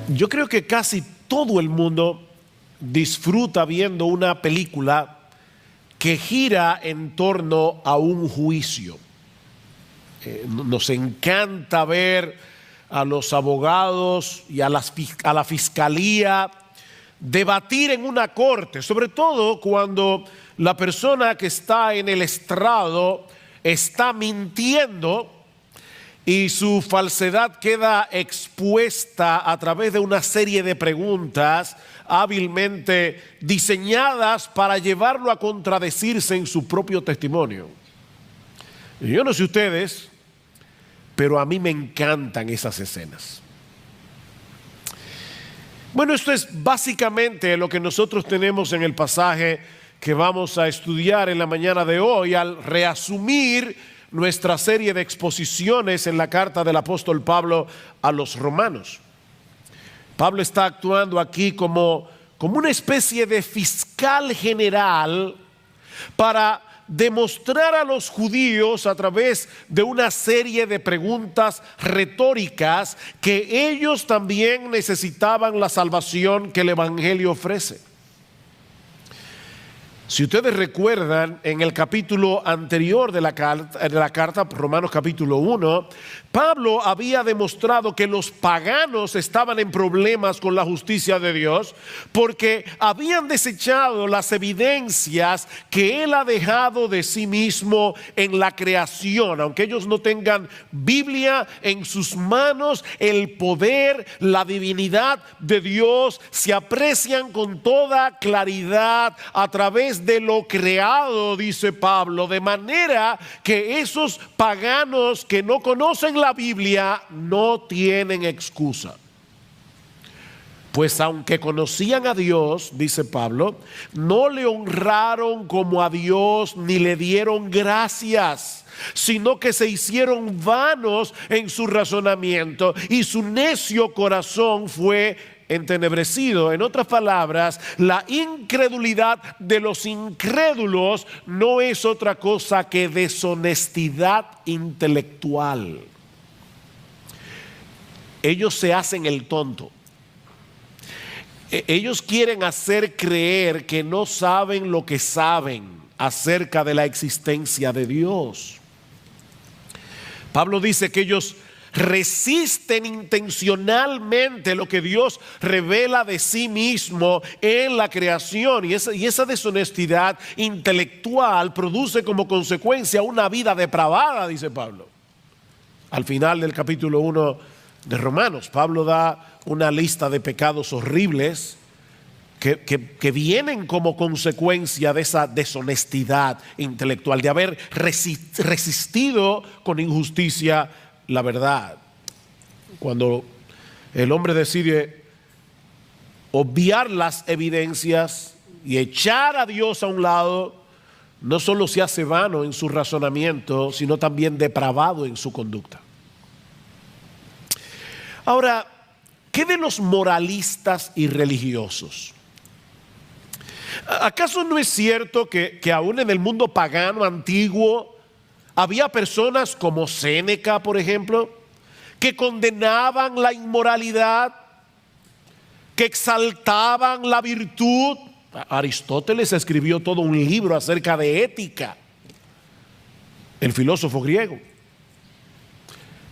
Yo creo que casi todo el mundo disfruta viendo una película que gira en torno a un juicio. Nos encanta ver a los abogados y a la fiscalía debatir en una corte, sobre todo cuando la persona que está en el estrado está mintiendo y su falsedad queda expuesta a través de una serie de preguntas hábilmente diseñadas para llevarlo a contradecirse en su propio testimonio. Yo no sé ustedes, pero a mí me encantan esas escenas. Bueno, esto es básicamente lo que nosotros tenemos en el pasaje que vamos a estudiar en la mañana de hoy al reasumir nuestra serie de exposiciones en la carta del apóstol Pablo a los romanos. Pablo está actuando aquí como una especie de fiscal general para demostrar a los judíos a través de una serie de preguntas retóricas que ellos también necesitaban la salvación que el Evangelio ofrece. Si ustedes recuerdan, en el capítulo anterior de la carta, Romanos capítulo 1, Pablo había demostrado que los paganos estaban en problemas con la justicia de Dios porque habían desechado las evidencias que Él ha dejado de sí mismo en la creación. Aunque ellos no tengan Biblia en sus manos, el poder, la divinidad de Dios se aprecian con toda claridad a través de lo creado, dice Pablo, de manera que esos paganos que no conocen la Biblia no tienen excusa. Pues aunque conocían a Dios, dice Pablo, no le honraron como a Dios ni le dieron gracias, sino que se hicieron vanos en su razonamiento y su necio corazón fue entenebrecido. En otras palabras, la incredulidad de los incrédulos no es otra cosa que deshonestidad intelectual. Ellos se hacen el tonto. Ellos quieren hacer creer que no saben lo que saben acerca de la existencia de Dios. Pablo dice que ellos resisten intencionalmente lo que Dios revela de sí mismo en la creación, y esa deshonestidad intelectual produce como consecuencia una vida depravada, dice Pablo. Al final del capítulo 1 de Romanos, Pablo da una lista de pecados horribles que vienen como consecuencia de esa deshonestidad intelectual, de haber resistido con injusticia la verdad. Cuando el hombre decide obviar las evidencias y echar a Dios a un lado, no solo se hace vano en su razonamiento, sino también depravado en su conducta. Ahora, ¿qué de los moralistas y religiosos? ¿Acaso no es cierto que aún en el mundo pagano antiguo había personas como Séneca, por ejemplo, que condenaban la inmoralidad, que exaltaban la virtud? Aristóteles escribió todo un libro acerca de ética, el filósofo griego.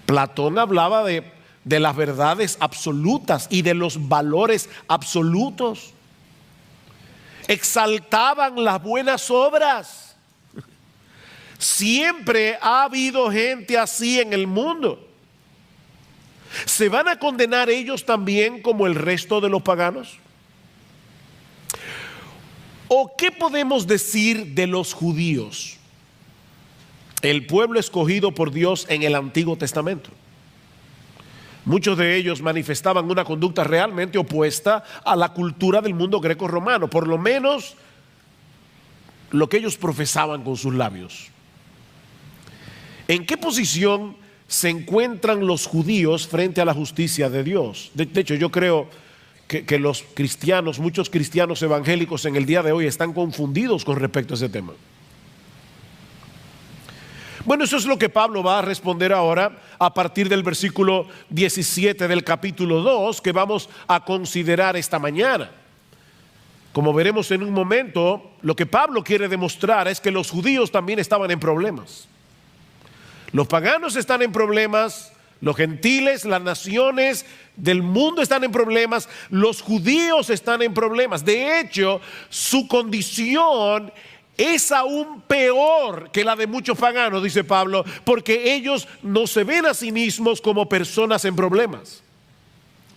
Platón hablaba de las verdades absolutas y de los valores absolutos. Exaltaban las buenas obras. Siempre ha habido gente así en el mundo. ¿Se van a condenar ellos también como el resto de los paganos? ¿O qué podemos decir de los judíos, el pueblo escogido por Dios en el Antiguo Testamento? Muchos de ellos manifestaban una conducta realmente opuesta a la cultura del mundo greco-romano, por lo menos lo que ellos profesaban con sus labios. ¿En qué posición se encuentran los judíos frente a la justicia de Dios? De hecho, yo creo que los cristianos, muchos cristianos evangélicos en el día de hoy están confundidos con respecto a ese tema. Bueno, eso es lo que Pablo va a responder ahora a partir del versículo 17 del capítulo 2 que vamos a considerar esta mañana. Como veremos en un momento, lo que Pablo quiere demostrar es que los judíos también estaban en problemas. Los paganos están en problemas, los gentiles, las naciones del mundo están en problemas, los judíos están en problemas. De hecho, su condición es aún peor que la de muchos paganos, dice Pablo, porque ellos no se ven a sí mismos como personas en problemas.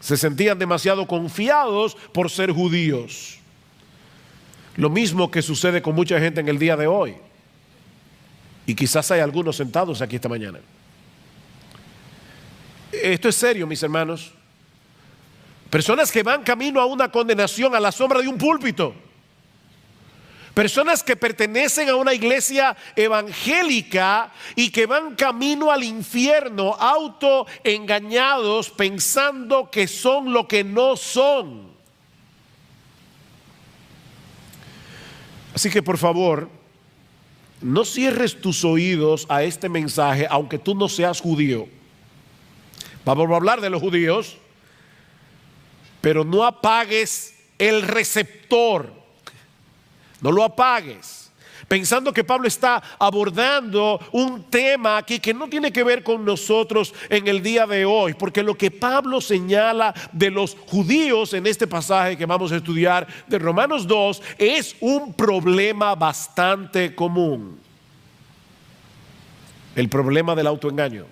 Se sentían demasiado confiados por ser judíos. Lo mismo que sucede con mucha gente en el día de hoy. Y quizás hay algunos sentados aquí esta mañana. Esto es serio, mis hermanos. Personas que van camino a una condenación a la sombra de un púlpito. Personas que pertenecen a una iglesia evangélica y que van camino al infierno, autoengañados, pensando que son lo que no son. Así que por favor, no cierres tus oídos a este mensaje, aunque tú no seas judío. Vamos a hablar de los judíos, pero no apagues el receptor. No lo apagues, pensando que Pablo está abordando un tema aquí que no tiene que ver con nosotros en el día de hoy, porque lo que Pablo señala de los judíos en este pasaje que vamos a estudiar de Romanos 2 es un problema bastante común. El problema del autoengaño.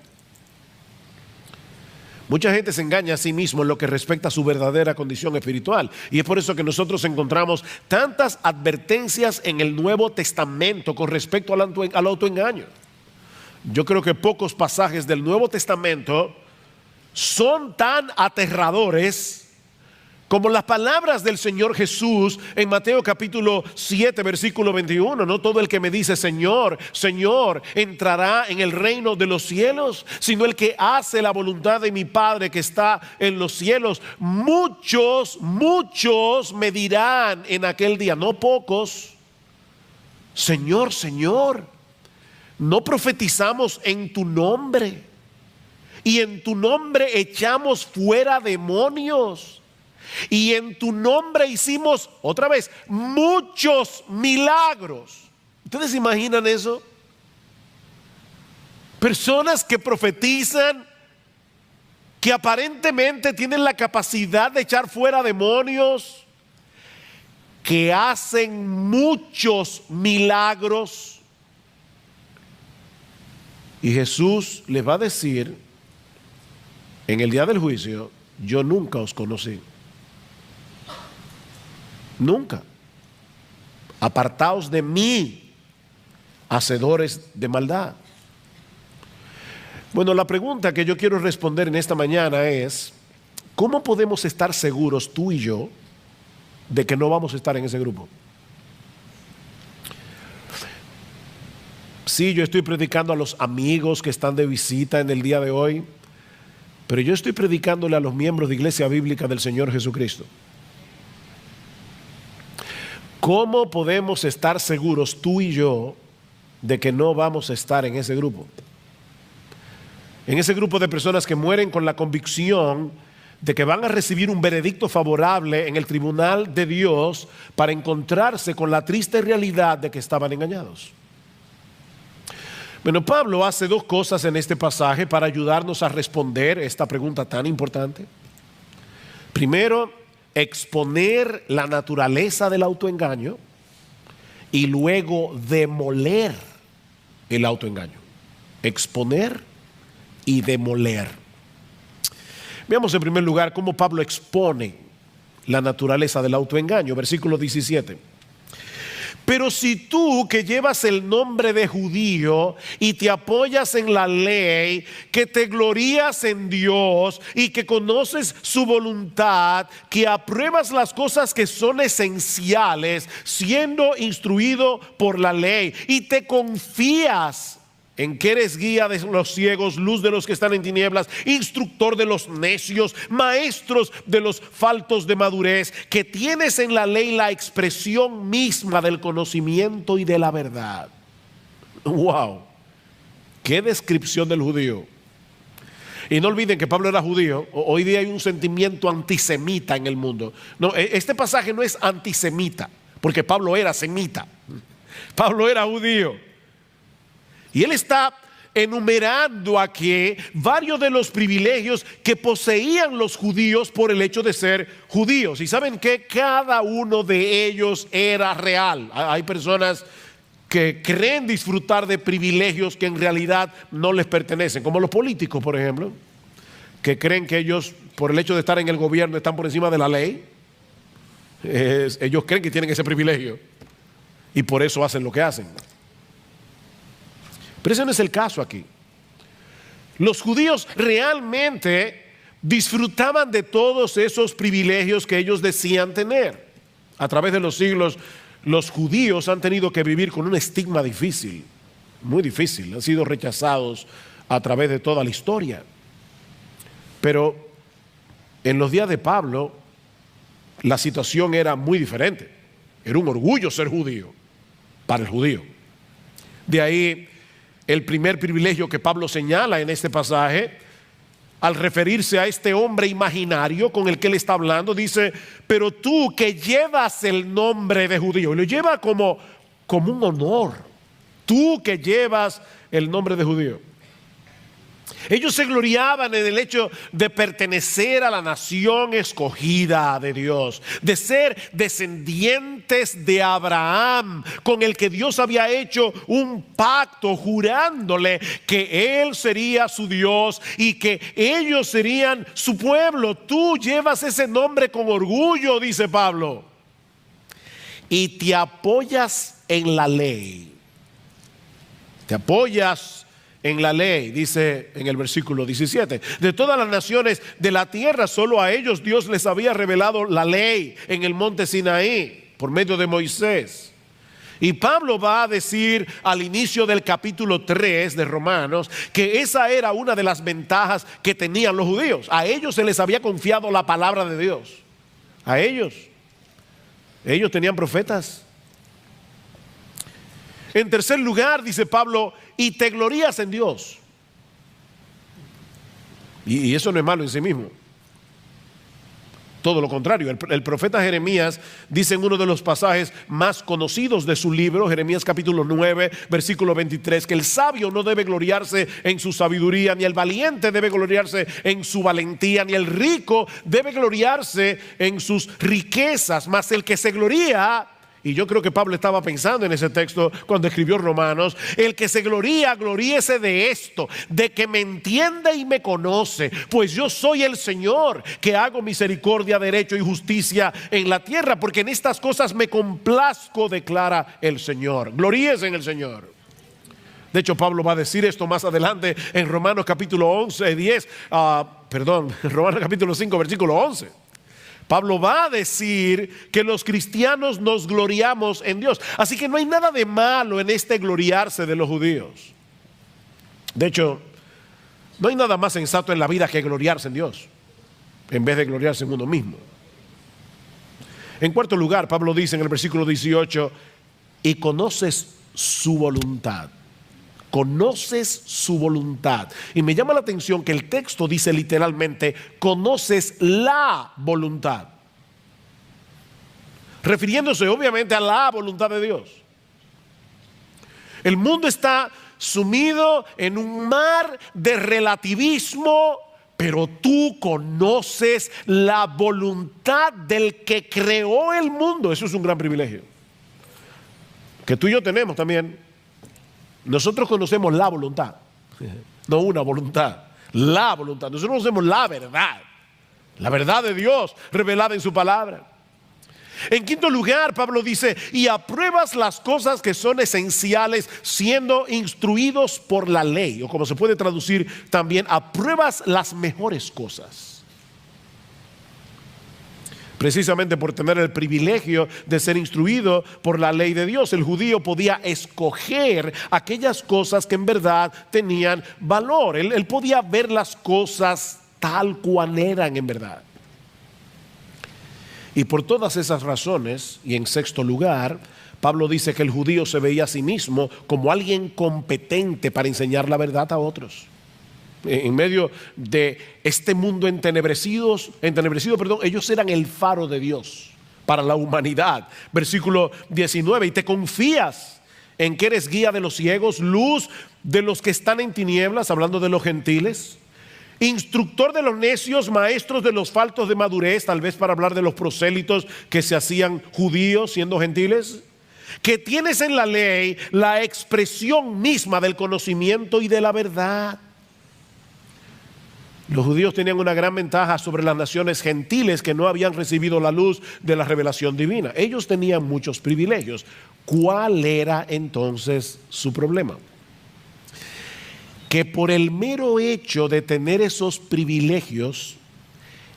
Mucha gente se engaña a sí mismo en lo que respecta a su verdadera condición espiritual. Y es por eso que nosotros encontramos tantas advertencias en el Nuevo Testamento con respecto al autoengaño. Yo creo que pocos pasajes del Nuevo Testamento son tan aterradores como las palabras del Señor Jesús en Mateo capítulo 7 versículo 21. No todo el que me dice Señor, Señor entrará en el reino de los cielos, sino el que hace la voluntad de mi Padre que está en los cielos. Muchos me dirán en aquel día, no pocos, Señor, Señor, no profetizamos en tu nombre y en tu nombre echamos fuera demonios. Y en tu nombre hicimos, otra vez, muchos milagros. ¿Ustedes se imaginan eso? Personas que profetizan, que aparentemente tienen la capacidad de echar fuera demonios, que hacen muchos milagros. Y Jesús les va a decir en el día del juicio, yo nunca os conocí. Nunca. Apartaos de mí, hacedores de maldad. Bueno, la pregunta que yo quiero responder en esta mañana es, ¿cómo podemos estar seguros tú y yo de que no vamos a estar en ese grupo? Sí, yo estoy predicando a los amigos que están de visita en el día de hoy, pero yo estoy predicándole a los miembros de Iglesia Bíblica del Señor Jesucristo. ¿Cómo podemos estar seguros tú y yo de que no vamos a estar en ese grupo? En ese grupo de personas que mueren con la convicción de que van a recibir un veredicto favorable en el tribunal de Dios para encontrarse con la triste realidad de que estaban engañados. Bueno, Pablo hace dos cosas en este pasaje para ayudarnos a responder esta pregunta tan importante. Primero, exponer la naturaleza del autoengaño y luego demoler el autoengaño. Exponer y demoler. Veamos en primer lugar cómo Pablo expone la naturaleza del autoengaño. Versículo 17. Pero si tú que llevas el nombre de judío y te apoyas en la ley, que te glorías en Dios y que conoces su voluntad, que apruebas las cosas que son esenciales, siendo instruido por la ley, y te confías en que eres guía de los ciegos, luz de los que están en tinieblas, instructor de los necios, maestros de los faltos de madurez, que tienes en la ley la expresión misma del conocimiento y de la verdad. Wow. qué descripción del judío. Y no olviden que Pablo era judío. Hoy día hay un sentimiento antisemita en el mundo. No, este pasaje no es antisemita, porque Pablo era semita. Pablo era judío. Y él está enumerando aquí varios de los privilegios que poseían los judíos por el hecho de ser judíos. Y saben que cada uno de ellos era real. Hay personas que creen disfrutar de privilegios que en realidad no les pertenecen, como los políticos, por ejemplo, que creen que ellos, por el hecho de estar en el gobierno, están por encima de la ley. Ellos creen que tienen ese privilegio y por eso hacen lo que hacen. Pero ese no es el caso aquí. Los judíos realmente disfrutaban de todos esos privilegios que ellos decían tener. A través de los siglos, los judíos han tenido que vivir con un estigma difícil, muy difícil. Han sido rechazados a través de toda la historia. Pero en los días de Pablo, la situación era muy diferente. Era un orgullo ser judío para el judío. De ahí el primer privilegio que Pablo señala en este pasaje, al referirse a este hombre imaginario con el que él está hablando, dice: pero tú que llevas el nombre de judío, y lo lleva como un honor, tú que llevas el nombre de judío. Ellos se gloriaban en el hecho de pertenecer a la nación escogida de Dios, de ser descendientes de Abraham, con el que Dios había hecho un pacto jurándole que Él sería su Dios y que ellos serían su pueblo. Tú llevas ese nombre con orgullo, dice Pablo, y te apoyas en la ley. Te apoyas en la ley, dice en el versículo 17. De todas las naciones de la tierra, solo a ellos Dios les había revelado la ley en el monte Sinaí por medio de Moisés. Y Pablo va a decir al inicio del capítulo 3 de Romanos que esa era una de las ventajas que tenían los judíos. A ellos se les había confiado la palabra de Dios. A ellos tenían profetas. En tercer lugar, dice Pablo, y te glorías en Dios. Y eso no es malo en sí mismo. Todo lo contrario, el profeta Jeremías dice en uno de los pasajes más conocidos de su libro, Jeremías capítulo 9, versículo 23, que el sabio no debe gloriarse en su sabiduría, ni el valiente debe gloriarse en su valentía, ni el rico debe gloriarse en sus riquezas, mas el que se gloría, y yo creo que Pablo estaba pensando en ese texto cuando escribió Romanos, el que se gloría, gloríese de esto, de que me entiende y me conoce, pues yo soy el Señor, que hago misericordia, derecho y justicia en la tierra, porque en estas cosas me complazco, declara el Señor. Gloríese en el Señor. De hecho, Pablo va a decir esto más adelante en Romanos capítulo 5, versículo 11. Pablo va a decir que los cristianos nos gloriamos en Dios. Así que no hay nada de malo en este gloriarse de los judíos. De hecho, no hay nada más sensato en la vida que gloriarse en Dios, en vez de gloriarse en uno mismo. En cuarto lugar, Pablo dice en el versículo 18, y conoces su voluntad. Conoces su voluntad. Y me llama la atención que el texto dice literalmente, conoces la voluntad, refiriéndose obviamente a la voluntad de Dios. El mundo está sumido en un mar de relativismo, pero tú conoces la voluntad del que creó el mundo. Eso es un gran privilegio que tú y yo tenemos también. Nosotros conocemos la voluntad, no una voluntad, la voluntad. Nosotros conocemos la verdad de Dios revelada en su palabra. En quinto lugar, Pablo dice, y apruebas las cosas que son esenciales siendo instruidos por la ley, o como se puede traducir también, apruebas las mejores cosas. Precisamente por tener el privilegio de ser instruido por la ley de Dios, el judío podía escoger aquellas cosas que en verdad tenían valor. Él podía ver las cosas tal cual eran en verdad. Y por todas esas razones, y en sexto lugar, Pablo dice que el judío se veía a sí mismo como alguien competente para enseñar la verdad a otros. En medio de este mundo entenebrecido, ellos eran el faro de Dios para la humanidad. Versículo 19, y te confías en que eres guía de los ciegos, luz de los que están en tinieblas, hablando de los gentiles, instructor de los necios, maestros de los faltos de madurez, tal vez para hablar de los prosélitos que se hacían judíos siendo gentiles, que tienes en la ley la expresión misma del conocimiento y de la verdad. Los judíos tenían una gran ventaja sobre las naciones gentiles que no habían recibido la luz de la revelación divina. Ellos tenían muchos privilegios. ¿Cuál era entonces su problema? Que por el mero hecho de tener esos privilegios,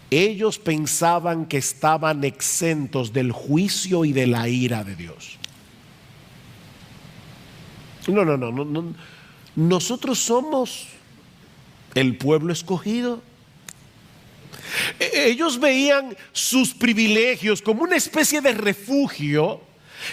ellos pensaban que estaban exentos del juicio y de la ira de Dios. No. Nosotros somos el pueblo escogido. Ellos veían sus privilegios como una especie de refugio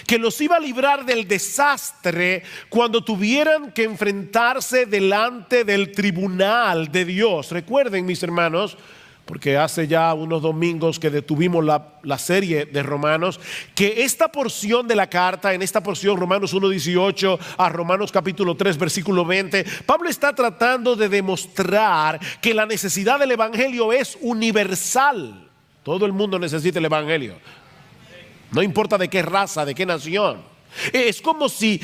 que los iba a librar del desastre cuando tuvieran que enfrentarse delante del tribunal de Dios. Recuerden, mis hermanos, porque hace ya unos domingos que detuvimos la serie de Romanos, que esta porción de la carta, en esta porción Romanos 1:18 a Romanos capítulo 3 versículo 20, Pablo está tratando de demostrar que la necesidad del evangelio es universal. Todo el mundo necesita el evangelio, no importa de qué raza, de qué nación. Es como si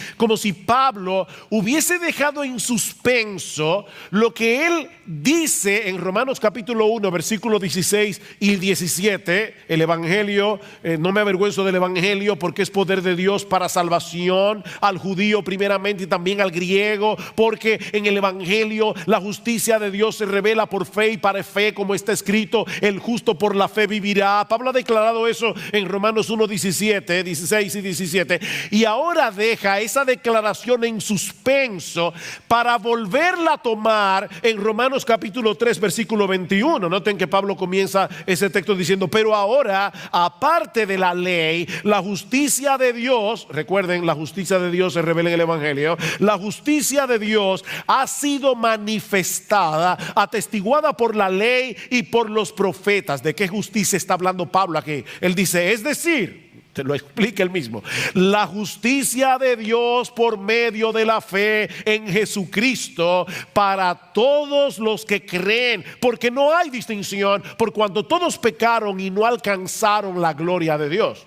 Pablo hubiese dejado en suspenso lo que él dice en Romanos capítulo 1 versículos 16 y 17. El evangelio, no me avergüenzo del evangelio porque es poder de Dios para salvación al judío primeramente y también al griego, porque en el evangelio la justicia de Dios se revela por fe y para fe, como está escrito, el justo por la fe vivirá. Pablo ha declarado eso en Romanos 1, 16 y 17. Y ahora deja esa declaración en suspenso para volverla a tomar en Romanos capítulo 3 versículo 21. Noten que Pablo comienza ese texto diciendo: pero ahora, aparte de la ley, la justicia de Dios, recuerden, la justicia de Dios se revela en el evangelio, la justicia de Dios ha sido manifestada, atestiguada por la ley y por los profetas. ¿De qué justicia está hablando Pablo aquí? Él dice, es decir, te lo explica él mismo, la justicia de Dios por medio de la fe en Jesucristo para todos los que creen, porque no hay distinción, por cuanto todos pecaron y no alcanzaron la gloria de Dios.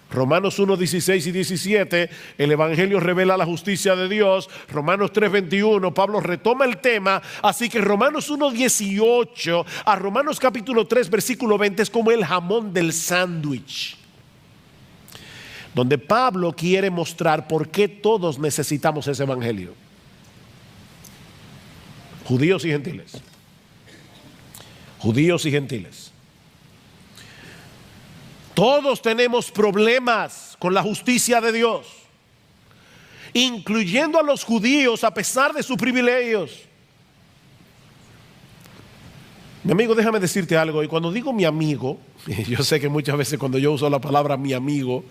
Romanos 1, 16 y 17, el evangelio revela la justicia de Dios. Romanos 3, 21, Pablo retoma el tema. Así que Romanos 1, 18 a Romanos capítulo 3 versículo 20 es como el jamón del sándwich, donde Pablo quiere mostrar por qué todos necesitamos ese evangelio. Judíos y gentiles. Judíos y gentiles. Todos tenemos problemas con la justicia de Dios, incluyendo a los judíos a pesar de sus privilegios. Mi amigo, déjame decirte algo. Y cuando digo mi amigo, yo sé que muchas veces cuando yo uso la palabra mi amigo,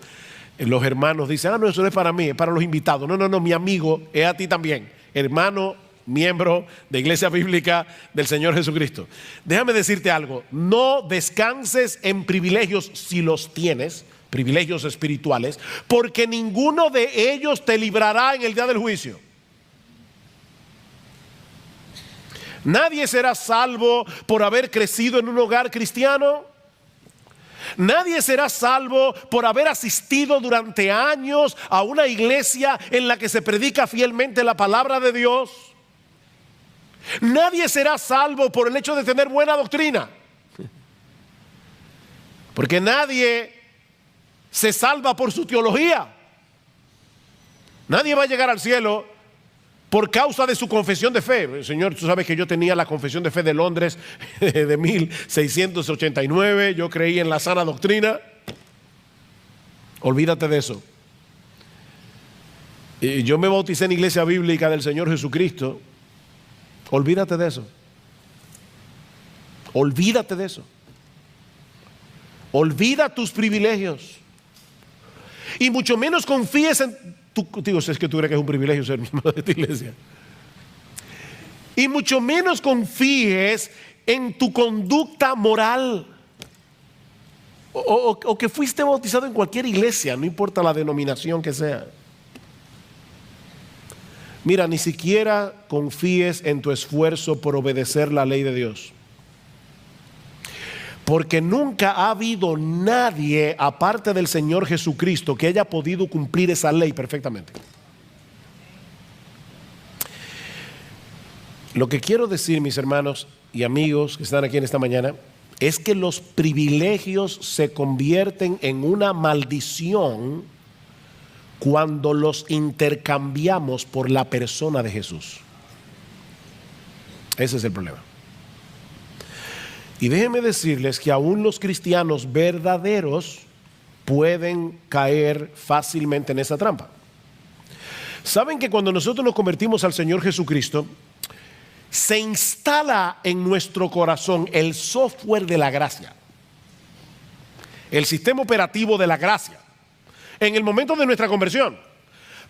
los hermanos dicen, no, eso no es para mí, es para los invitados. No, mi amigo es a ti también, hermano, miembro de Iglesia Bíblica del Señor Jesucristo. Déjame decirte algo, no descanses en privilegios si los tienes, privilegios espirituales, porque ninguno de ellos te librará en el día del juicio. Nadie será salvo por haber crecido en un hogar cristiano. Nadie será salvo por haber asistido durante años a una iglesia en la que se predica fielmente la palabra de Dios. Nadie será salvo por el hecho de tener buena doctrina, porque nadie se salva por su teología. Nadie va a llegar al cielo por causa de su confesión de fe. Señor, tú sabes que yo tenía la confesión de fe de Londres de 1689, yo creí en la sana doctrina. Olvídate de eso. Yo me bauticé en Iglesia Bíblica del Señor Jesucristo. Olvídate de eso. Olvídate de eso. Olvida tus privilegios Y mucho menos confíes en tu, digo, es que tú crees que es un privilegio ser miembro de esta iglesia. Y mucho menos confíes en tu conducta moral. O que fuiste bautizado en cualquier iglesia, no importa la denominación que sea. Mira, ni siquiera confíes en tu esfuerzo por obedecer la ley de Dios. Porque nunca ha habido nadie, aparte del Señor Jesucristo, que haya podido cumplir esa ley perfectamente. Lo que quiero decir, mis hermanos y amigos que están aquí en esta mañana, es que los privilegios se convierten en una maldición cuando los intercambiamos por la persona de Jesús. Ese es el problema. Y déjenme decirles que aún los cristianos verdaderos pueden caer fácilmente en esa trampa. ¿Saben que cuando nosotros nos convertimos al Señor Jesucristo, se instala en nuestro corazón el software de la gracia, el sistema operativo de la gracia, en el momento de nuestra conversión?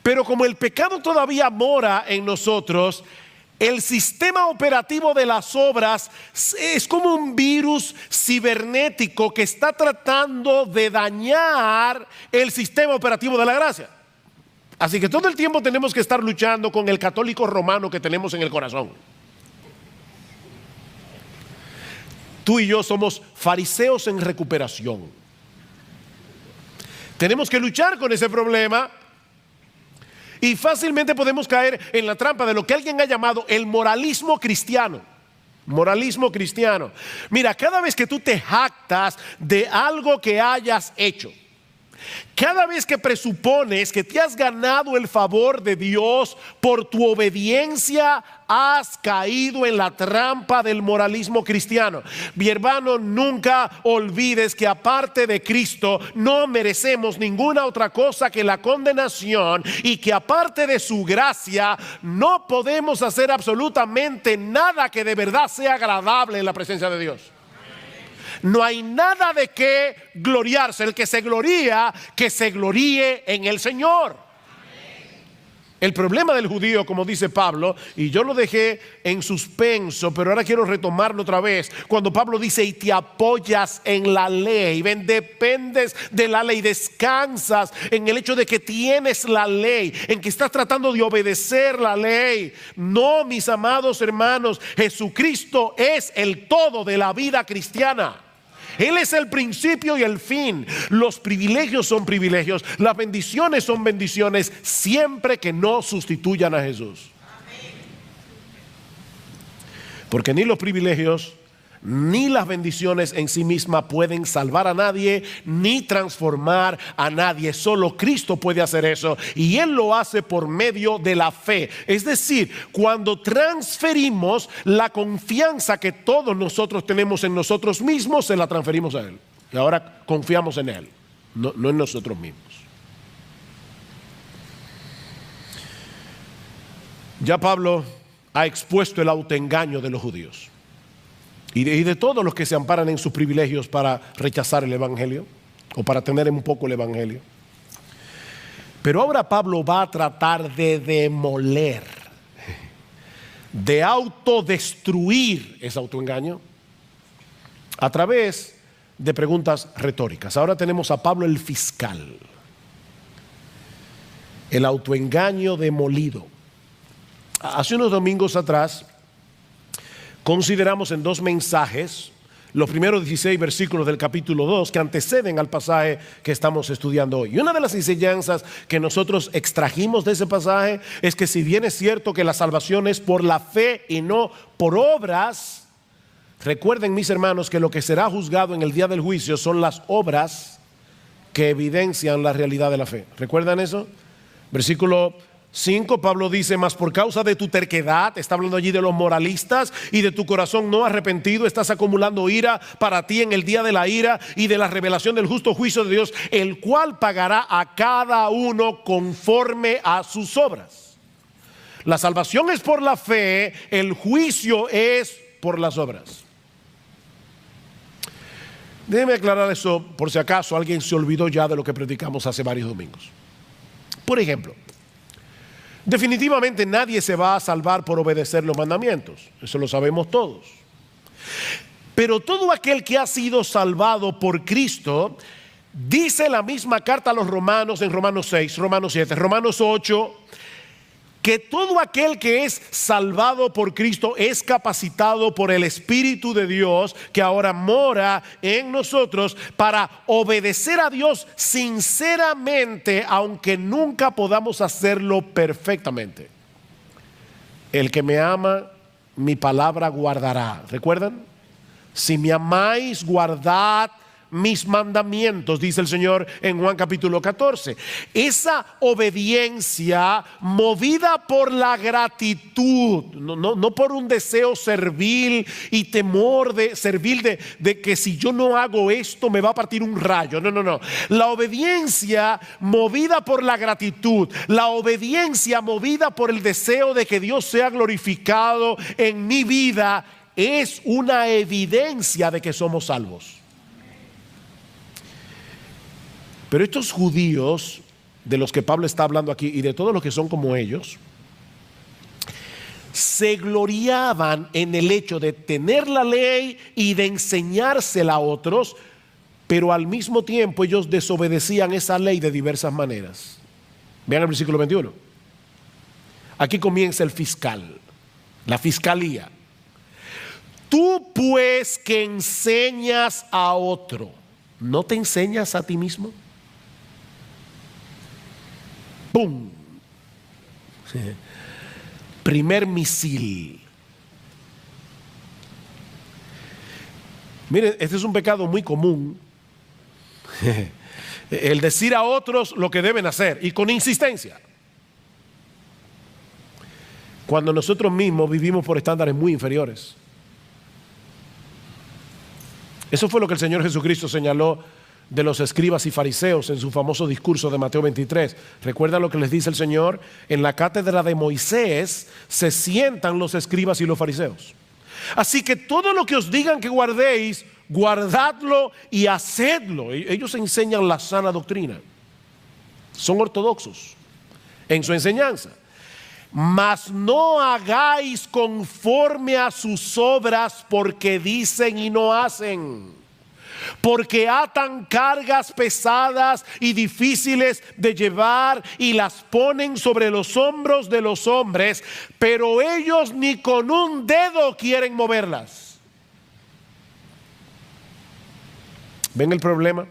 Pero como el pecado todavía mora en nosotros, el sistema operativo de las obras es como un virus cibernético que está tratando de dañar el sistema operativo de la gracia. Así que todo el tiempo tenemos que estar luchando con el católico romano que tenemos en el corazón. Tú y yo somos fariseos en recuperación. Tenemos que luchar con ese problema y fácilmente podemos caer en la trampa de lo que alguien ha llamado el moralismo cristiano. Moralismo cristiano. Mira, cada vez que tú te jactas de algo que hayas hecho, cada vez que presupones que te has ganado el favor de Dios por tu obediencia, has caído en la trampa del moralismo cristiano. Mi hermano, nunca olvides que aparte de Cristo no merecemos ninguna otra cosa que la condenación, y que aparte de su gracia no podemos hacer absolutamente nada que de verdad sea agradable en la presencia de Dios. No hay nada de qué gloriarse. El que se gloría, que se gloríe en el Señor. El problema del judío, como dice Pablo, y yo lo dejé en suspenso, pero ahora quiero retomarlo otra vez, cuando Pablo dice: y te apoyas en la ley, ven, dependes de la ley, descansas en el hecho de que tienes la ley, en que estás tratando de obedecer la ley. No, mis amados hermanos, Jesucristo es el todo de la vida cristiana. Él es el principio y el fin. Los privilegios son privilegios, las bendiciones son bendiciones, siempre que no sustituyan a Jesús. Porque ni los privilegios ni las bendiciones en sí mismas pueden salvar a nadie ni transformar a nadie. Solo Cristo puede hacer eso, y Él lo hace por medio de la fe. Es decir, cuando transferimos la confianza que todos nosotros tenemos en nosotros mismos, se la transferimos a Él. Y ahora confiamos en Él, no en nosotros mismos. Ya Pablo ha expuesto el autoengaño de los judíos y de todos los que se amparan en sus privilegios para rechazar el evangelio o para tener un poco el evangelio. Pero ahora Pablo va a tratar de demoler, de autodestruir ese autoengaño a través de preguntas retóricas. Ahora tenemos a Pablo el fiscal, el autoengaño demolido. Hace unos domingos atrás consideramos en dos mensajes los primeros 16 versículos del capítulo 2 que anteceden al pasaje que estamos estudiando hoy. Y una de las enseñanzas que nosotros extrajimos de ese pasaje es que, si bien es cierto que la salvación es por la fe y no por obras, recuerden, mis hermanos, que lo que será juzgado en el día del juicio son las obras que evidencian la realidad de la fe. ¿Recuerdan eso? Versículo 5, Pablo dice: mas por causa de tu terquedad, está hablando allí de los moralistas, y de tu corazón no arrepentido, estás acumulando ira para ti en el día de la ira y de la revelación del justo juicio de Dios, el cual pagará a cada uno conforme a sus obras. La salvación es por la fe, el juicio es por las obras. Déjeme aclarar eso por si acaso alguien se olvidó ya de lo que predicamos hace varios domingos. Por ejemplo, definitivamente nadie se va a salvar por obedecer los mandamientos. Eso lo sabemos todos. Pero todo aquel que ha sido salvado por Cristo, dice la misma carta a los romanos en Romanos 6, Romanos 7, Romanos 8, que todo aquel que es salvado por Cristo es capacitado por el Espíritu de Dios que ahora mora en nosotros para obedecer a Dios sinceramente, aunque nunca podamos hacerlo perfectamente. El que me ama, mi palabra guardará. ¿Recuerdan? Si me amáis, guardad mis mandamientos, dice el Señor en Juan capítulo 14. Esa obediencia movida por la gratitud, no por un deseo servil y temor de servil de que si yo no hago esto me va a partir un rayo. No. La obediencia movida por la gratitud, la obediencia movida por el deseo de que Dios sea glorificado en mi vida, es una evidencia de que somos salvos. Pero estos judíos de los que Pablo está hablando aquí y de todos los que son como ellos, se gloriaban en el hecho de tener la ley y de enseñársela a otros, pero al mismo tiempo ellos desobedecían esa ley de diversas maneras. Vean el versículo 21. Aquí comienza el fiscal, la fiscalía. Tú pues que enseñas a otro, ¿no te enseñas a ti mismo? ¡Pum! Primer misil. Miren, este es un pecado muy común. El decir a otros lo que deben hacer y con insistencia, cuando nosotros mismos vivimos por estándares muy inferiores. Eso fue lo que el Señor Jesucristo señaló de los escribas y fariseos en su famoso discurso de Mateo 23. ¿Recuerdan lo que les dice el Señor? En la cátedra de Moisés se sientan los escribas y los fariseos. Así que todo lo que os digan que guardéis, guardadlo y hacedlo. Ellos enseñan la sana doctrina. Son ortodoxos en su enseñanza. Mas no hagáis conforme a sus obras, porque dicen y no hacen. Porque atan cargas pesadas y difíciles de llevar y las ponen sobre los hombros de los hombres, pero ellos ni con un dedo quieren moverlas. ¿Ven el problema?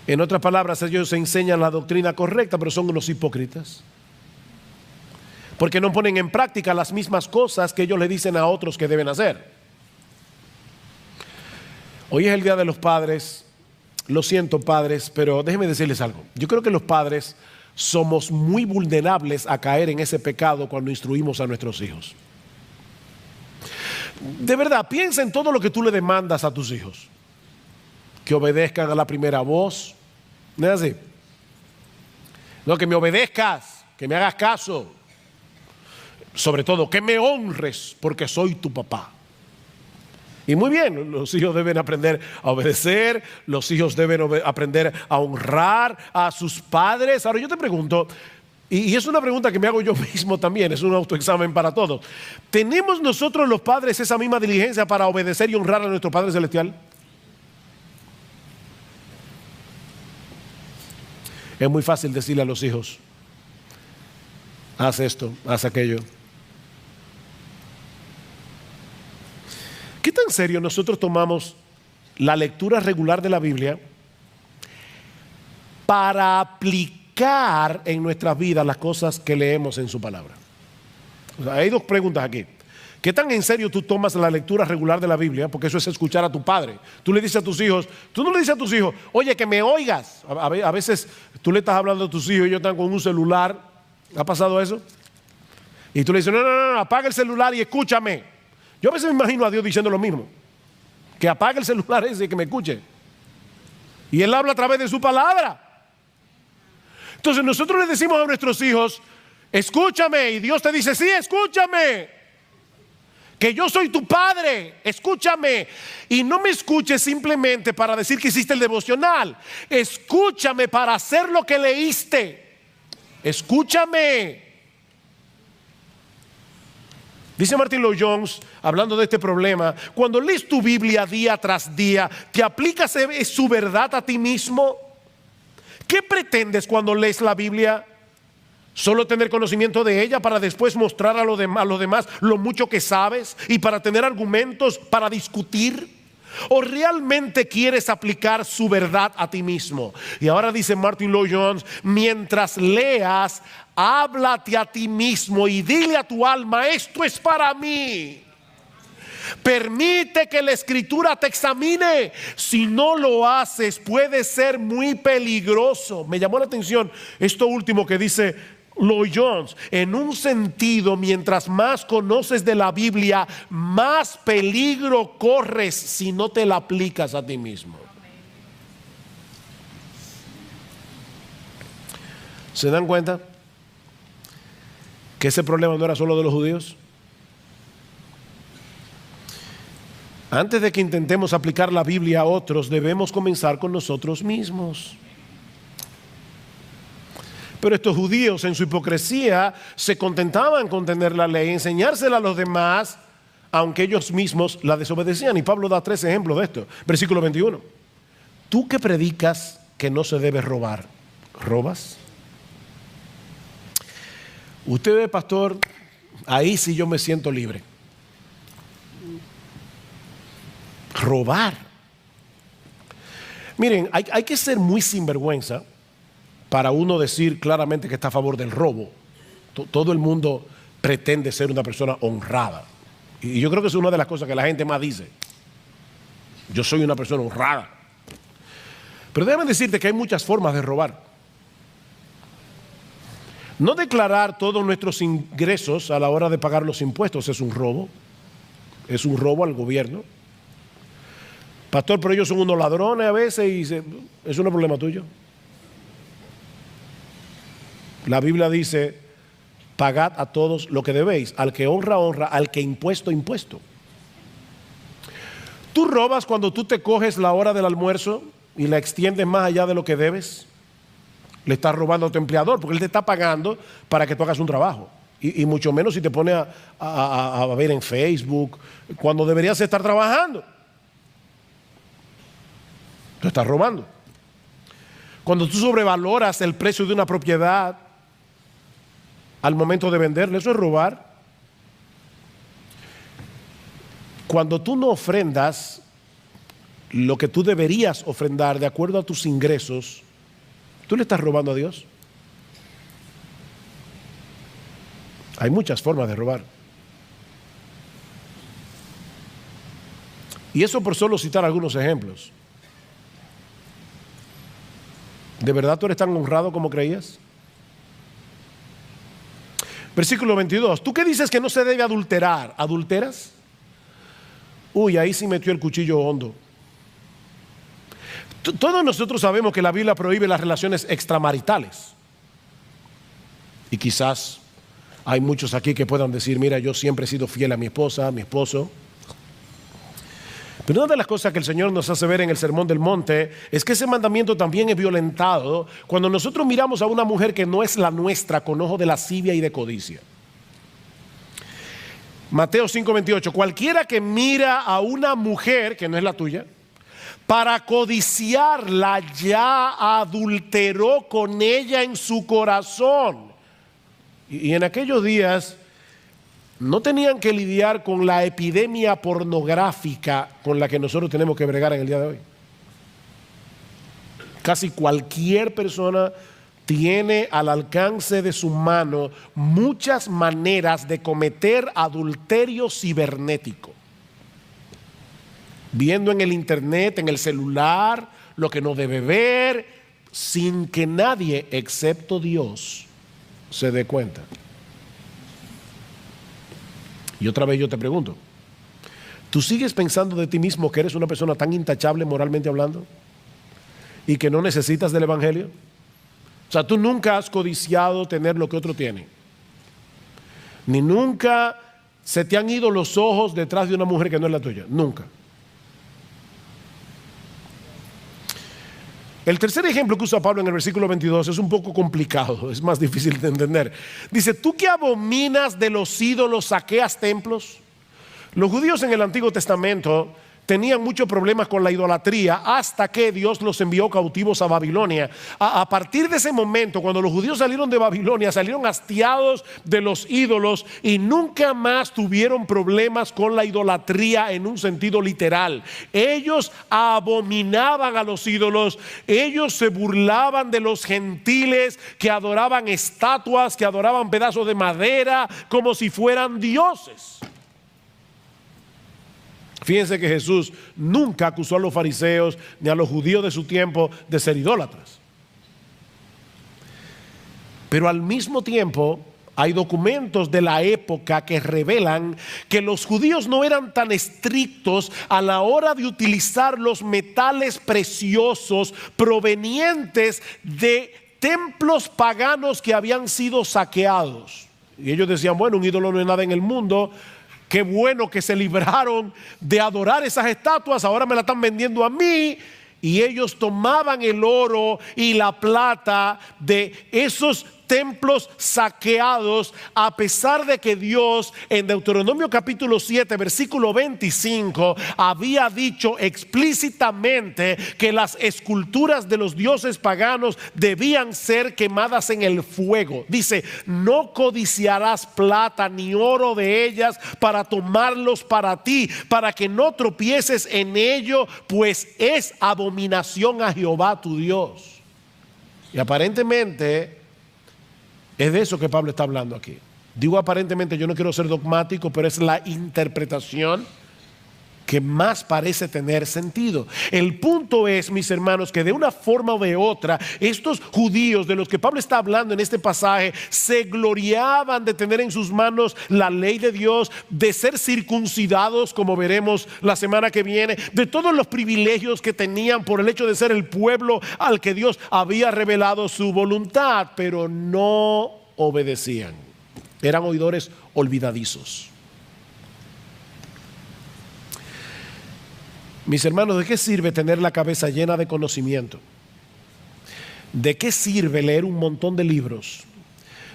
En otras palabras, ellos enseñan la doctrina correcta, pero son unos hipócritas, porque no ponen en práctica las mismas cosas que ellos le dicen a otros que deben hacer. Hoy es el Día de los Padres. Lo siento, padres, pero déjenme decirles algo. Yo creo que los padres somos muy vulnerables a caer en ese pecado cuando instruimos a nuestros hijos. De verdad, piensa en todo lo que tú le demandas a tus hijos. Que obedezcan a la primera voz. ¿No es así? No, que me obedezcas, que me hagas caso. Sobre todo, que me honres porque soy tu papá. Y muy bien, los hijos deben aprender a obedecer, los hijos deben aprender a honrar a sus padres. Ahora yo te pregunto, y es una pregunta que me hago yo mismo también, es un autoexamen para todos. ¿Tenemos nosotros los padres esa misma diligencia para obedecer y honrar a nuestro Padre Celestial? Es muy fácil decirle a los hijos, haz esto, haz aquello. ¿Qué tan serio nosotros tomamos la lectura regular de la Biblia para aplicar en nuestras vidas las cosas que leemos en su palabra? O sea, hay dos preguntas aquí. ¿Qué tan en serio tú tomas la lectura regular de la Biblia? Porque eso es escuchar a tu padre. Tú le dices a tus hijos, tú no le dices a tus hijos, oye, que me oigas. A veces tú le estás hablando a tus hijos y ellos están con un celular. ¿Ha pasado eso? Y tú le dices, no, apaga el celular y escúchame. Yo a veces me imagino a Dios diciendo lo mismo, que apague el celular ese y que me escuche. Y Él habla a través de su palabra. Entonces nosotros le decimos a nuestros hijos, escúchame, y Dios te dice, sí, escúchame. que yo soy tu padre, escúchame. Y no me escuches simplemente para decir que hiciste el devocional. Escúchame para hacer lo que leíste. Escúchame. Dice Martin Lloyd-Jones, hablando de este problema, cuando lees tu Biblia día tras día, ¿te aplicas su verdad a ti mismo? ¿Qué pretendes cuando lees la Biblia? ¿Solo tener conocimiento de ella para después mostrar a los demás lo mucho que sabes y para tener argumentos para discutir? ¿O realmente quieres aplicar su verdad a ti mismo? Y ahora dice Martin Lloyd-Jones, mientras leas, háblate a ti mismo y dile a tu alma, esto es para mí. Permite que la escritura te examine. Si no lo haces, puede ser muy peligroso. Me llamó la atención esto último que dice Lloyd-Jones. En un sentido, mientras más conoces de la Biblia, más peligro corres si no te la aplicas a ti mismo. ¿Se dan cuenta que ese problema no era solo de los judíos? Antes de que intentemos aplicar la Biblia a otros, debemos comenzar con nosotros mismos. Pero estos judíos en su hipocresía se contentaban con tener la ley, enseñársela a los demás, aunque ellos mismos la desobedecían. Y Pablo da 3 ejemplos de esto. Versículo 21. Tú que predicas que no se debe robar, ¿robas? Usted, pastor, ahí sí yo me siento libre. Robar. Miren, hay que ser muy sinvergüenza para uno decir claramente que está a favor del robo. Todo el mundo pretende ser una persona honrada. Y yo creo que es una de las cosas que la gente más dice. Yo soy una persona honrada. Pero déjame decirte que hay muchas formas de robar. No declarar todos nuestros ingresos a la hora de pagar los impuestos es un robo. Es un robo al gobierno. Pastor, pero ellos son unos ladrones a veces y eso no es problema tuyo. La Biblia dice, pagad a todos lo que debéis. Al que honra, honra. Al que impuesto, impuesto. ¿Tú robas cuando tú te coges la hora del almuerzo y la extiendes más allá de lo que debes? Le estás robando a tu empleador porque él te está pagando para que tú hagas un trabajo. Y mucho menos si te pones a ver en Facebook cuando deberías estar trabajando. Tú estás robando. Cuando tú sobrevaloras el precio de una propiedad al momento de venderla, eso es robar. Cuando tú no ofrendas lo que tú deberías ofrendar de acuerdo a tus ingresos, tú le estás robando a Dios. Hay muchas formas de robar. Y eso por solo citar algunos ejemplos. ¿De verdad tú eres tan honrado como creías? Versículo 22. ¿Tú qué dices que no se debe adulterar? ¿Adulteras? Uy, ahí sí metió el cuchillo hondo. Todos nosotros sabemos que la Biblia prohíbe las relaciones extramaritales. Y quizás hay muchos aquí que puedan decir, mira, yo siempre he sido fiel a mi esposa, a mi esposo. Pero una de las cosas que el Señor nos hace ver en el Sermón del Monte es que ese mandamiento también es violentado cuando nosotros miramos a una mujer que no es la nuestra con ojo de lascivia y de codicia. Mateo 5:28, cualquiera que mira a una mujer que no es la tuya, para codiciarla ya adulteró con ella en su corazón. Y en aquellos días no tenían que lidiar con la epidemia pornográfica con la que nosotros tenemos que bregar en el día de hoy. Casi cualquier persona tiene al alcance de su mano muchas maneras de cometer adulterio cibernético. Viendo en el internet, en el celular, lo que no debe ver, sin que nadie, excepto Dios, se dé cuenta. Y otra vez yo te pregunto, ¿tú sigues pensando de ti mismo que eres una persona tan intachable moralmente hablando? ¿Y que no necesitas del evangelio? O sea, tú nunca has codiciado tener lo que otro tiene. Ni nunca se te han ido los ojos detrás de una mujer que no es la tuya? Nunca. El tercer ejemplo que usa Pablo en el versículo 22 es un poco complicado, es más difícil de entender. Dice, ¿tú que abominas de los ídolos saqueas templos? Los judíos en el Antiguo Testamento tenían muchos problemas con la idolatría hasta que Dios los envió cautivos a Babilonia. A partir de ese momento, cuando los judíos salieron de Babilonia, salieron hastiados de los ídolos y nunca más tuvieron problemas con la idolatría en un sentido literal. Ellos abominaban a los ídolos, ellos se burlaban de los gentiles que adoraban estatuas, que adoraban pedazos de madera como si fueran dioses. Fíjense que Jesús nunca acusó a los fariseos ni a los judíos de su tiempo de ser idólatras. Pero al mismo tiempo hay documentos de la época que revelan que los judíos no eran tan estrictos a la hora de utilizar los metales preciosos provenientes de templos paganos que habían sido saqueados. Y ellos decían, bueno, un ídolo no es nada en el mundo. Qué bueno que se libraron de adorar esas estatuas, ahora me la están vendiendo a mí. Y ellos tomaban el oro y la plata de esos templos saqueados, a pesar de que Dios en Deuteronomio capítulo 7 versículo 25 había dicho explícitamente que las esculturas de los dioses paganos debían ser quemadas en el fuego. Dice, no codiciarás plata ni oro de ellas para tomarlos para ti, para que no tropieces en ello, pues es abominación a Jehová tu Dios. Y aparentemente es de eso que Pablo está hablando aquí. Digo aparentemente, yo no quiero ser dogmático, pero es la interpretación que más parece tener sentido. El punto es, mis hermanos, que de una forma o de otra, estos judíos de los que Pablo está hablando en este pasaje, se gloriaban de tener en sus manos la ley de Dios, de ser circuncidados, como veremos la semana que viene, de todos los privilegios que tenían por el hecho de ser el pueblo al que Dios había revelado su voluntad, pero no obedecían. Eran oidores olvidadizos. Mis hermanos, ¿de qué sirve tener la cabeza llena de conocimiento? ¿De qué sirve leer un montón de libros?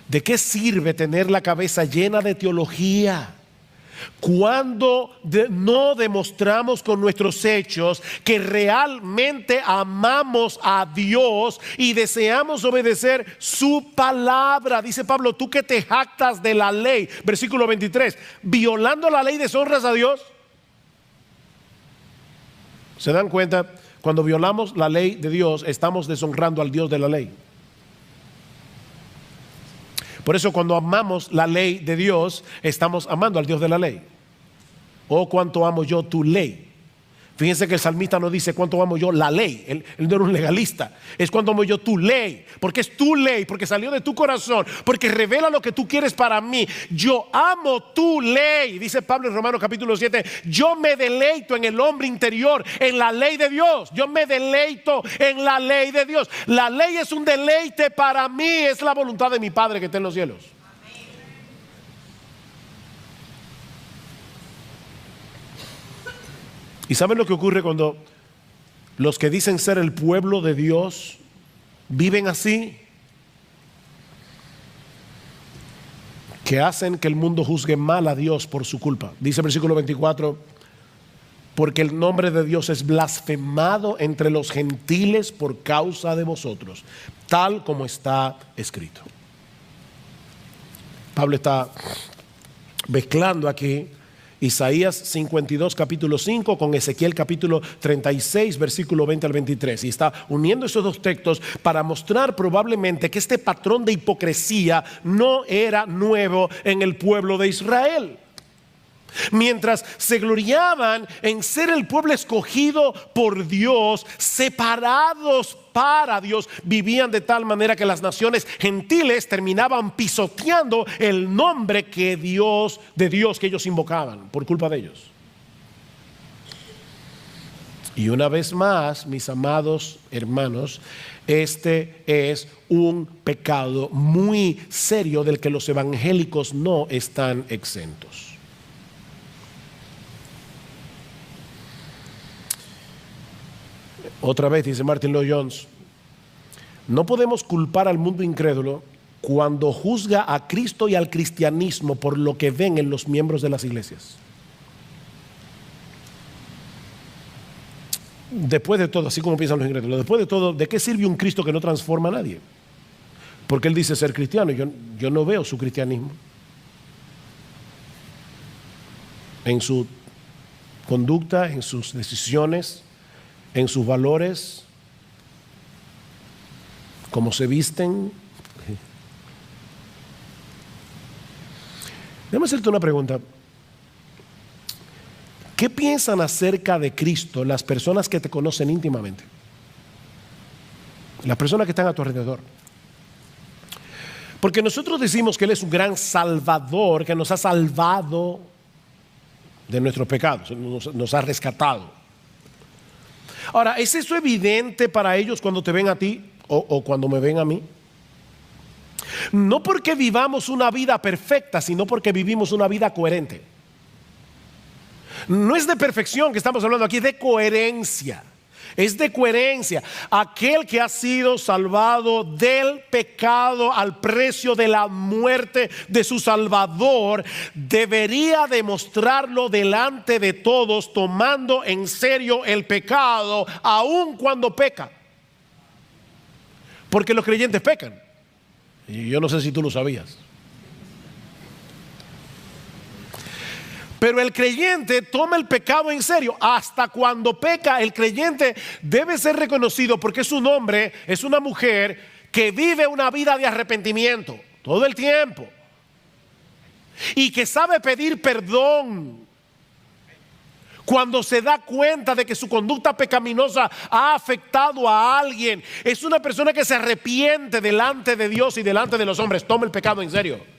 ¿De qué sirve tener la cabeza llena de teología cuando no demostramos con nuestros hechos que realmente amamos a Dios y deseamos obedecer su palabra? Dice Pablo, tú que te jactas de la ley, versículo 23, violando la ley deshonras a Dios. ¿Se dan cuenta? Cuando violamos la ley de Dios, estamos deshonrando al Dios de la ley. Por eso cuando amamos la ley de Dios, estamos amando al Dios de la ley. Oh, cuánto amo yo tu ley. Fíjense que el salmista no dice cuánto amo yo la ley. Él no era un legalista. Es cuánto amo yo tu ley. Porque es tu ley, porque salió de tu corazón, porque revela lo que tú quieres para mí. Yo amo tu ley. Dice Pablo en Romanos capítulo 7. Yo me deleito en el hombre interior, en la ley de Dios. Yo me deleito en la ley de Dios. La ley es un deleite para mí. Es la voluntad de mi Padre que está en los cielos. ¿Y saben lo que ocurre cuando los que dicen ser el pueblo de Dios viven así? Que hacen que el mundo juzgue mal a Dios por su culpa. Dice el versículo 24, porque el nombre de Dios es blasfemado entre los gentiles por causa de vosotros, tal como está escrito. Pablo está mezclando aquí Isaías 52 capítulo 5 con Ezequiel capítulo 36 versículo 20 al 23, y está uniendo esos dos textos para mostrar probablemente que este patrón de hipocresía no era nuevo en el pueblo de Israel. Mientras se gloriaban en ser el pueblo escogido por Dios, separados para Dios, vivían de tal manera que las naciones gentiles terminaban pisoteando el nombre de Dios que ellos invocaban por culpa de ellos. Y una vez más, mis amados hermanos, este es un pecado muy serio del que los evangélicos no están exentos. Otra vez dice Martin Lloyd-Jones, no podemos culpar al mundo incrédulo cuando juzga a Cristo y al cristianismo por lo que ven en los miembros de las iglesias. Después de todo, así como piensan los incrédulos, después de todo, ¿de qué sirve un Cristo que no transforma a nadie? Porque él dice ser cristiano, yo no veo su cristianismo en su conducta, en sus decisiones, en sus valores, cómo se visten. Déjame hacerte una pregunta. ¿Qué piensan acerca de Cristo las personas que te conocen íntimamente? Las personas que están a tu alrededor. Porque nosotros decimos que Él es un gran salvador, que nos ha salvado de nuestros pecados, nos ha rescatado. Ahora, ¿es eso evidente para ellos cuando te ven a ti o cuando me ven a mí? No porque vivamos una vida perfecta, sino porque vivimos una vida coherente. No es de perfección que estamos hablando aquí, es de coherencia. Es de coherencia. Aquel que ha sido salvado del pecado al precio de la muerte de su Salvador debería demostrarlo delante de todos, tomando en serio el pecado, aun cuando peca. Porque los creyentes pecan. Y yo no sé si tú lo sabías. Pero el creyente toma el pecado en serio. Hasta cuando peca, el creyente debe ser reconocido porque es un hombre, es una mujer que vive una vida de arrepentimiento todo el tiempo y que sabe pedir perdón cuando se da cuenta de que su conducta pecaminosa ha afectado a alguien. Es una persona que se arrepiente delante de Dios y delante de los hombres. Toma el pecado en serio.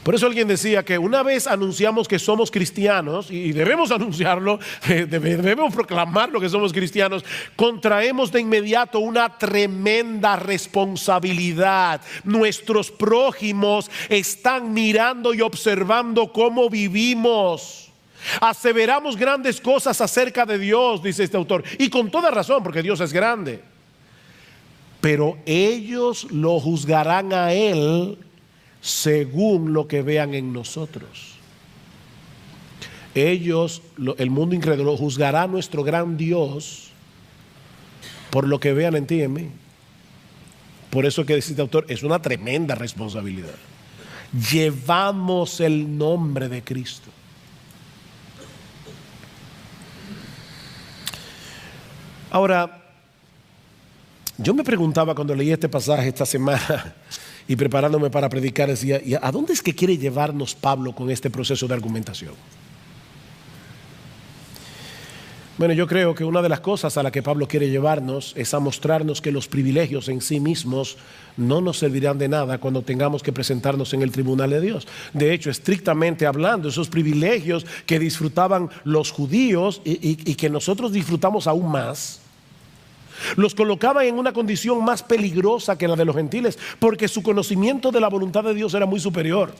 Por eso alguien decía que una vez anunciamos que somos cristianos, y debemos anunciarlo, debemos proclamar lo que somos cristianos, contraemos de inmediato una tremenda responsabilidad. Nuestros prójimos están mirando y observando cómo vivimos. Aseveramos grandes cosas acerca de Dios, dice este autor, y con toda razón, porque Dios es grande. Pero ellos lo juzgarán a Él según lo que vean en nosotros. Ellos, el mundo incrédulo, juzgará a nuestro gran Dios por lo que vean en ti y en mí. Por eso que dice este autor, es una tremenda responsabilidad. Llevamos el nombre de Cristo. Ahora, yo me preguntaba cuando leí este pasaje esta semana y preparándome para predicar, decía, ¿y a dónde es que quiere llevarnos Pablo con este proceso de argumentación? Bueno, yo creo que una de las cosas a la que Pablo quiere llevarnos es a mostrarnos que los privilegios en sí mismos no nos servirán de nada cuando tengamos que presentarnos en el tribunal de Dios. De hecho, estrictamente hablando, esos privilegios que disfrutaban los judíos y que nosotros disfrutamos aún más, los colocaban en una condición más peligrosa que la de los gentiles, porque su conocimiento de la voluntad de Dios era muy superior.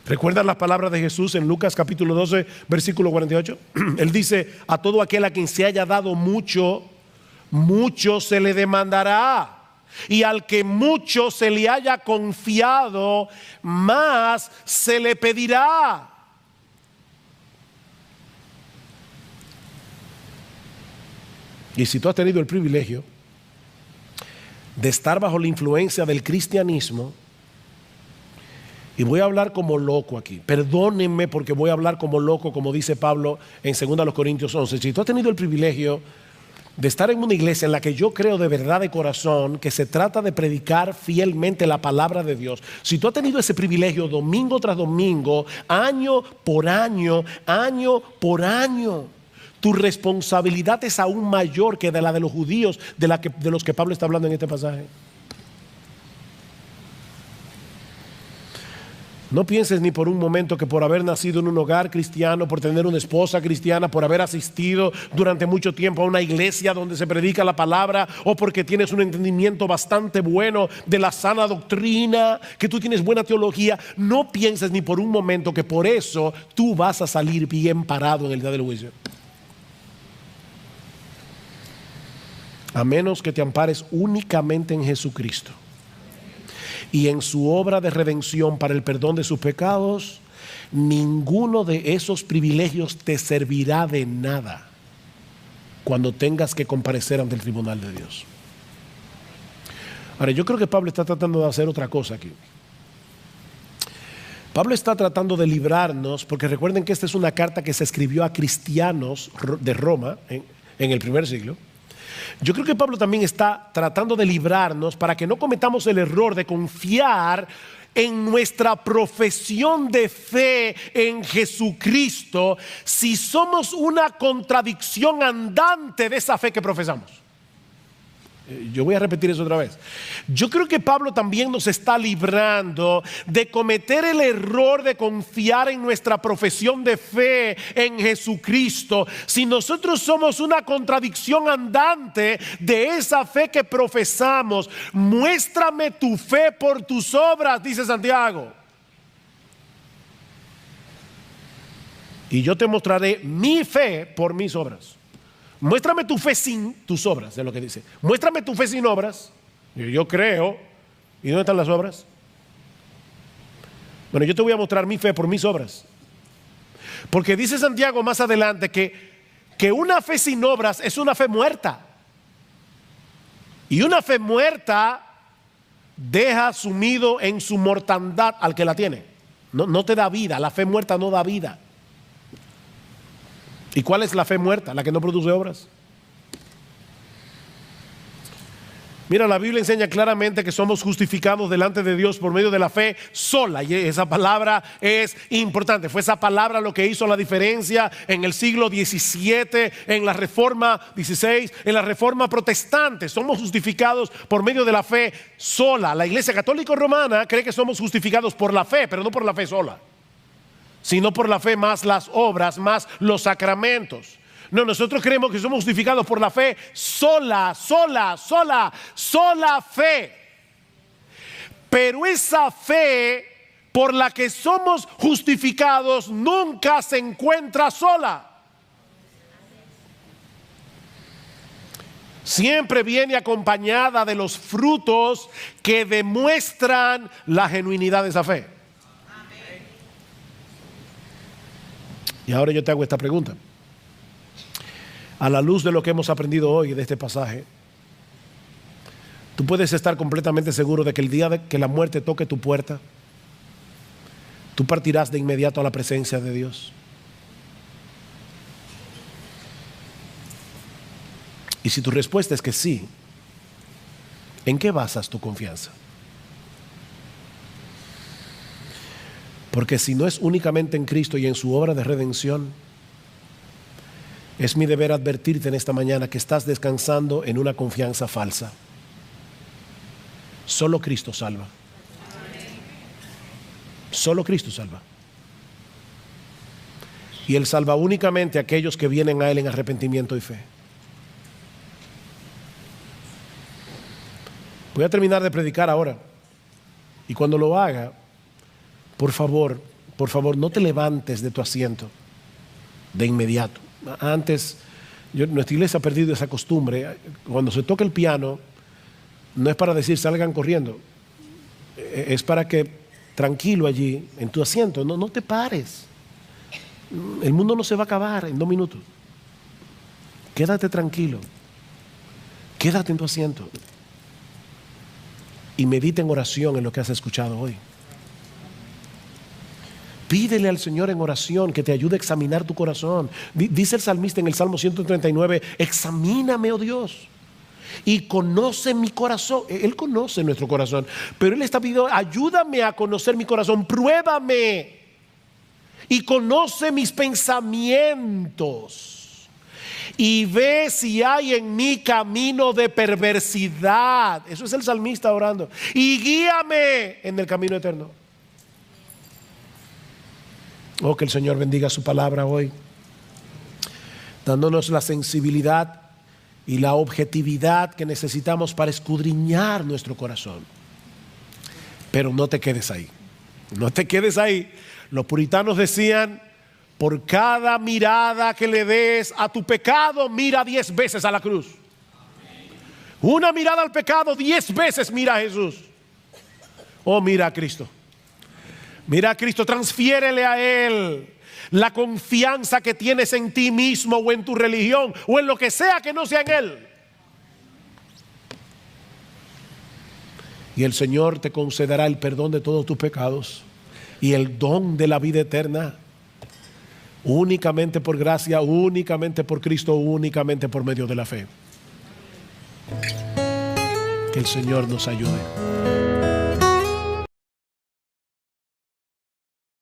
¿Recuerdan las palabras de Jesús en Lucas capítulo 12, versículo 48? Él dice, a todo aquel a quien se haya dado mucho, mucho se le demandará. Y al que mucho se le haya confiado, más se le pedirá. Y si tú has tenido el privilegio de estar bajo la influencia del cristianismo, y voy a hablar como loco aquí, perdónenme porque voy a hablar como loco, como dice Pablo en 2 Corintios 11. Si tú has tenido el privilegio de estar en una iglesia en la que yo creo de verdad de corazón que se trata de predicar fielmente la palabra de Dios, si tú has tenido ese privilegio domingo tras domingo, año por año, año por año, tu responsabilidad es aún mayor que de la de los judíos, de los que Pablo está hablando en este pasaje. No pienses ni por un momento que por haber nacido en un hogar cristiano, por tener una esposa cristiana, por haber asistido durante mucho tiempo a una iglesia donde se predica la palabra, o porque tienes un entendimiento bastante bueno de la sana doctrina, que tú tienes buena teología, no pienses ni por un momento que por eso tú vas a salir bien parado en el día del juicio. A menos que te ampares únicamente en Jesucristo y en su obra de redención para el perdón de sus pecados, ninguno de esos privilegios te servirá de nada cuando tengas que comparecer ante el tribunal de Dios. Ahora, yo creo que Pablo está tratando de hacer otra cosa aquí. Pablo está tratando de librarnos, porque recuerden que esta es una carta que se escribió a cristianos de Roma en el primer siglo. Yo creo que Pablo también está tratando de librarnos para que no cometamos el error de confiar en nuestra profesión de fe en Jesucristo si somos una contradicción andante de esa fe que profesamos. Yo voy a repetir eso otra vez. Yo creo que Pablo también nos está librando de cometer el error de confiar en nuestra profesión de fe en Jesucristo si nosotros somos una contradicción andante de esa fe que profesamos. Muéstrame tu fe por tus obras, dice Santiago, y yo te mostraré mi fe por mis obras. Muéstrame tu fe sin tus obras, es lo que dice. Muéstrame tu fe sin obras. Yo creo. ¿Y dónde están las obras? Bueno, yo te voy a mostrar mi fe por mis obras. Porque dice Santiago más adelante que una fe sin obras es una fe muerta. Y una fe muerta deja sumido en su mortandad al que la tiene. No te da vida. La fe muerta no da vida. ¿Y cuál es la fe muerta? La que no produce obras. Mira, la Biblia enseña claramente que somos justificados delante de Dios por medio de la fe sola. Y esa palabra es importante. Fue esa palabra lo que hizo la diferencia en el siglo XVII, en la Reforma XVI, en la Reforma Protestante. Somos justificados por medio de la fe sola. La Iglesia Católica Romana cree que somos justificados por la fe, pero no por la fe sola, sino por la fe más las obras, más los sacramentos. No, nosotros creemos que somos justificados por la fe sola fe. Pero esa fe por la que somos justificados nunca se encuentra sola. Siempre viene acompañada de los frutos que demuestran la genuinidad de esa fe. Y ahora yo te hago esta pregunta. A la luz de lo que hemos aprendido hoy de este pasaje, tú puedes estar completamente seguro de que el día de que la muerte toque tu puerta, tú partirás de inmediato a la presencia de Dios. Y si tu respuesta es que sí, ¿en qué basas tu confianza? Porque si no es únicamente en Cristo y en su obra de redención, es mi deber advertirte en esta mañana que estás descansando en una confianza falsa. Solo Cristo salva. Solo Cristo salva. Y Él salva únicamente a aquellos que vienen a Él en arrepentimiento y fe. Voy a terminar de predicar ahora. Y cuando lo haga, por favor, no te levantes de tu asiento de inmediato. Antes, nuestra iglesia ha perdido esa costumbre. Cuando se toca el piano, no es para decir salgan corriendo. Es para que tranquilo allí, en tu asiento, no te pares. El mundo no se va a acabar en 2 minutos. Quédate tranquilo. Quédate en tu asiento. Y medita en oración en lo que has escuchado hoy. Pídele al Señor en oración que te ayude a examinar tu corazón. Dice el salmista en el Salmo 139, examíname, oh Dios, y conoce mi corazón. Él conoce nuestro corazón, pero Él está pidiendo, ayúdame a conocer mi corazón, pruébame y conoce mis pensamientos y ve si hay en mí camino de perversidad. Eso es el salmista orando. Y guíame en el camino eterno. Oh, que el Señor bendiga su palabra hoy, dándonos la sensibilidad y la objetividad que necesitamos para escudriñar nuestro corazón. Pero no te quedes ahí, no te quedes ahí. Los puritanos decían: por cada mirada que le des a tu pecado, mira 10 veces a la cruz. Una mirada al pecado, 10 veces mira a Jesús. Oh, mira a Cristo. Mira a Cristo, transfiérele a Él la confianza que tienes en ti mismo o en tu religión o en lo que sea que no sea en Él. Y el Señor te concederá el perdón de todos tus pecados y el don de la vida eterna, únicamente por gracia, únicamente por Cristo, únicamente por medio de la fe. Que el Señor nos ayude.